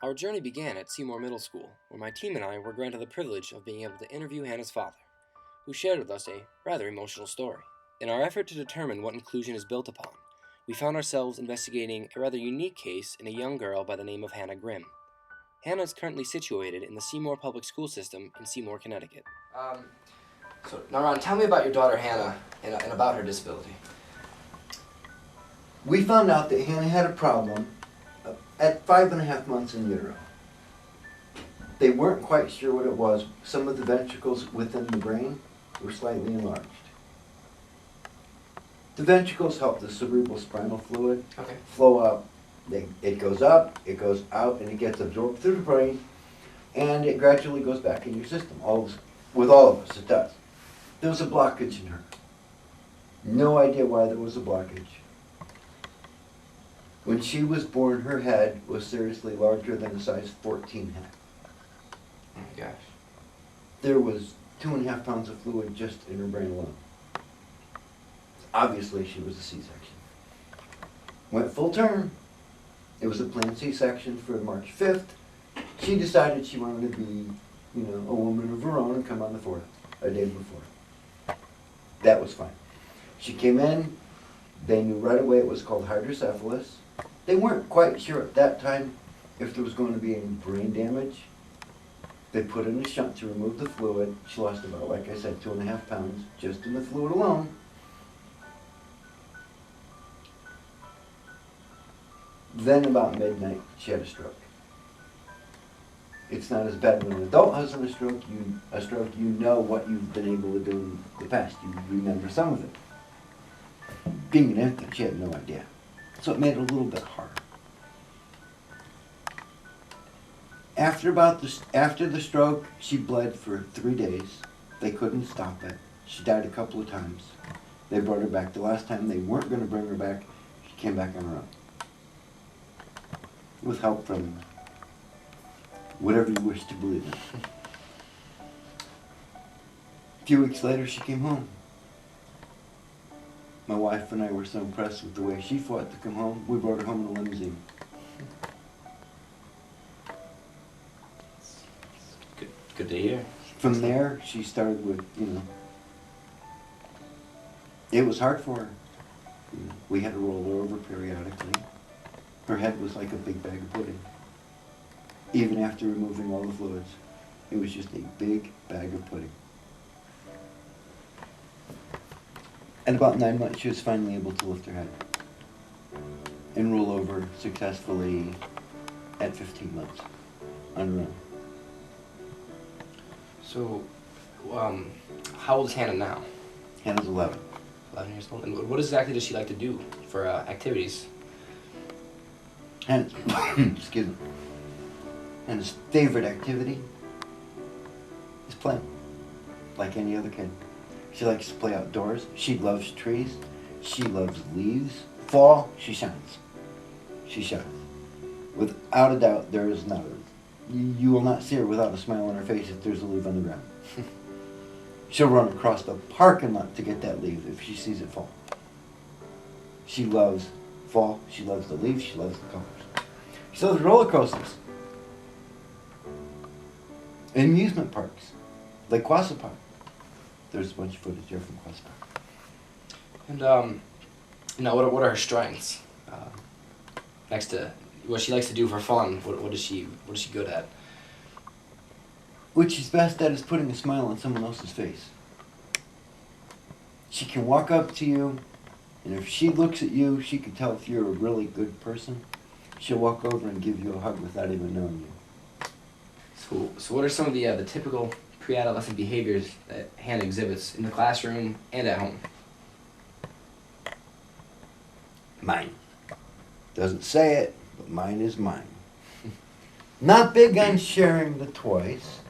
Our journey began at Seymour Middle School, where my team and I were granted the privilege of being able to interview Hannah's father, who shared with us a rather emotional story. In our effort to determine what inclusion is built upon, we found ourselves investigating a rather unique case in a young girl by the name of Hannah Grimme. Hannah is currently situated in the Seymour Public School System in Seymour, Connecticut. Now Ron, tell me about your daughter Hannah and about her disability. We found out that Hannah had a problem at 5.5 months in utero. They weren't quite sure what it was. Some of the ventricles within the brain were slightly enlarged. The ventricles help the cerebral spinal fluid flow up. It goes up, it goes out, and it gets absorbed through the brain, and it gradually goes back in your system. With all of us, it does. There was a blockage in her. No idea why there was a blockage. When she was born, her head was seriously larger than a size 14 head. Oh my gosh. There was 2.5 pounds of fluid just in her brain alone. Obviously, she was a C-section. Went full term. It was a planned C-section for March 5th. She decided she wanted to be, a woman of her own and come on the 4th, a day before. That was fine. She came in. They knew right away it was called hydrocephalus. They weren't quite sure at that time if there was going to be any brain damage. They put in a shunt to remove the fluid. She lost about, like I said, 2.5 pounds just in the fluid alone. Then about midnight, she had a stroke. It's not as bad when an adult has a stroke. You know what you've been able to do in the past. You remember some of it. Being an infant, she had no idea. So it made it a little bit hard. After the stroke, she bled for 3 days. They couldn't stop it. She died a couple of times. They brought her back. The last time they weren't going to bring her back, she came back on her own. With help from whatever you wish to believe in. A few weeks later, she came home. My wife and I were so impressed with the way she fought to come home, we brought her home in a limousine. Good to hear. From there, she started with, it was hard for her. We had to roll her over periodically. Her head was like a big bag of pudding. Even after removing all the fluids, it was just a big bag of pudding. At about 9 months, she was finally able to lift her head and roll over successfully at 15 months on her own. So, how old is Hannah now? Hannah's 11. 11 years old. And what exactly does she like to do for activities? And excuse me. And his favorite activity is playing, like any other kid. She likes to play outdoors. She loves trees. She loves leaves. Fall, she shines. She shines. Without a doubt, there is not you will not see her without a smile on her face if there's a leaf on the ground. She'll run across the parking lot to get that leaf if she sees it fall. She loves fall. She loves the leaves. She loves the colors. She loves roller coasters. Amusement parks, like Quassa Park. There's a bunch of footage here from Quassa Park. And what are her strengths? Next to what she likes to do for fun, what is she good at? What she's best at is putting a smile on someone else's face. She can walk up to you, and if she looks at you, she can tell if you're a really good person. She'll walk over and give you a hug without even knowing you. So what are some of the typical pre-adolescent behaviors that Hannah exhibits in the classroom and at home? Mine. Doesn't say it, but mine is mine. Not big on sharing the toys,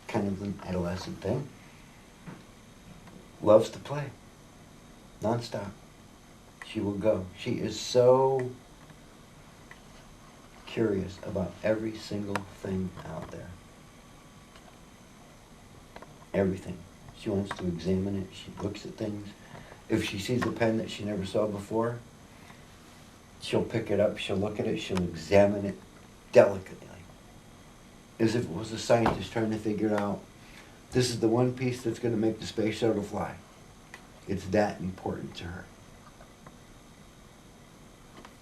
kind of an adolescent thing. Loves to play, nonstop. She will go. She is so curious about every single thing out there. Everything. She wants to examine it. She looks at things. If she sees a pen that she never saw before, she'll pick it up, she'll look at it, she'll examine it delicately. Like, as if it was a scientist trying to figure out, this is the one piece that's going to make the space shuttle fly. It's that important to her.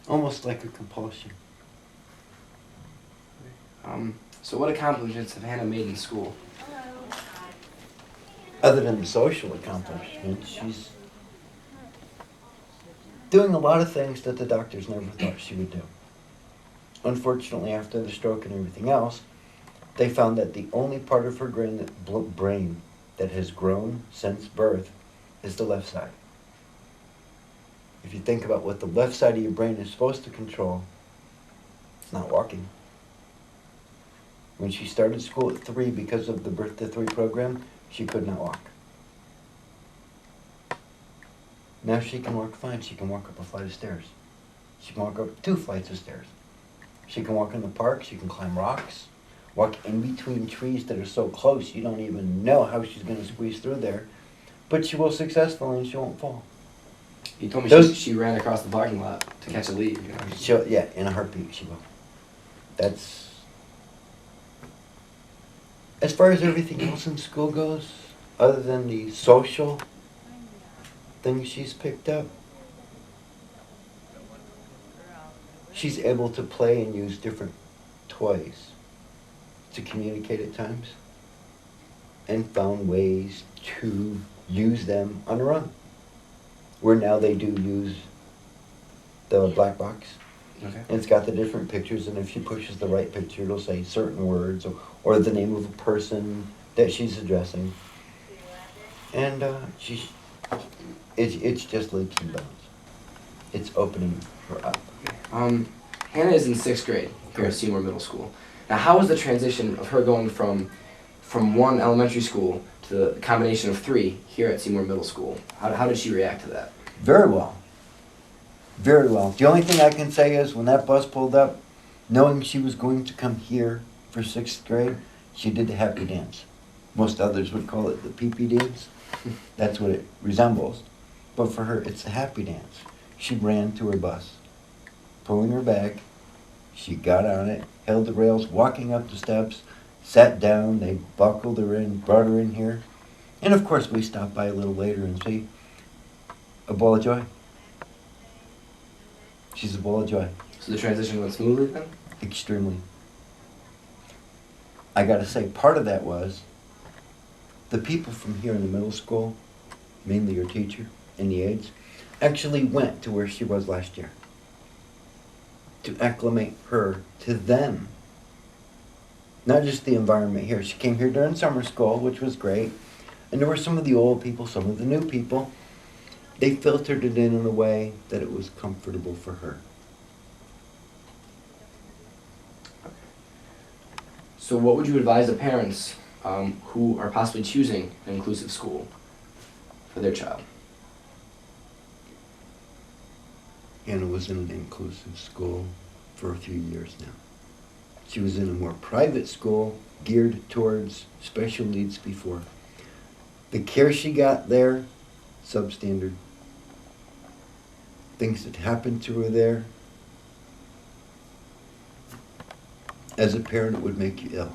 Almost like a compulsion. So what accomplishments have Hannah made in school? Other than the social accomplishments, she's doing a lot of things that the doctors never thought she would do. Unfortunately, after the stroke and everything else, they found that the only part of her brain that has grown since birth is the left side. If you think about what the left side of your brain is supposed to control, it's not walking. When she started school at 3 because of the Birth to 3 program, she could not walk. Now she can walk fine. She can walk up a flight of stairs. She can walk up 2 flights of stairs. She can walk in the park. She can climb rocks. Walk in between trees that are so close you don't even know how she's going to squeeze through there. But she will successfully and she won't fall. You told me she ran across the parking lot to catch a lead. You know? Yeah, in a heartbeat she will. That's... As far as everything else in school goes, other than the social things she's picked up, she's able to play and use different toys to communicate at times, and found ways to use them on her own. Where now they do use the black box. Okay. And it's got the different pictures, and if she pushes the right picture, it'll say certain words or the name of a person that she's addressing. And it's just leaps and bounds. It's opening her up. Hannah is in 6th grade here at Seymour Middle School. Now, how was the transition of her going from one elementary school to the combination of 3 here at Seymour Middle School? How did she react to that? Very well. Very well. The only thing I can say is when that bus pulled up, knowing she was going to come here for 6th grade, she did the happy dance. Most others would call it the pee-pee dance. That's what it resembles. But for her, it's the happy dance. She ran to her bus, pulling her back. She got on it, held the rails, walking up the steps, sat down. They buckled her in, brought her in here. And of course, we stopped by a little later and see a ball of joy. She's a ball of joy. So the transition went smoothly then? Extremely. I gotta say, part of that was the people from here in the middle school, mainly her teacher and the aides, actually went to where she was last year to acclimate her to them. Not just the environment here. She came here during summer school, which was great. And there were some of the old people, some of the new people. They filtered it in a way that it was comfortable for her. So what would you advise the parents who are possibly choosing an inclusive school for their child? Hannah was in an inclusive school for a few years now. She was in a more private school geared towards special needs before. The care she got there, substandard. Things that happened to her there, as a parent, it would make you ill.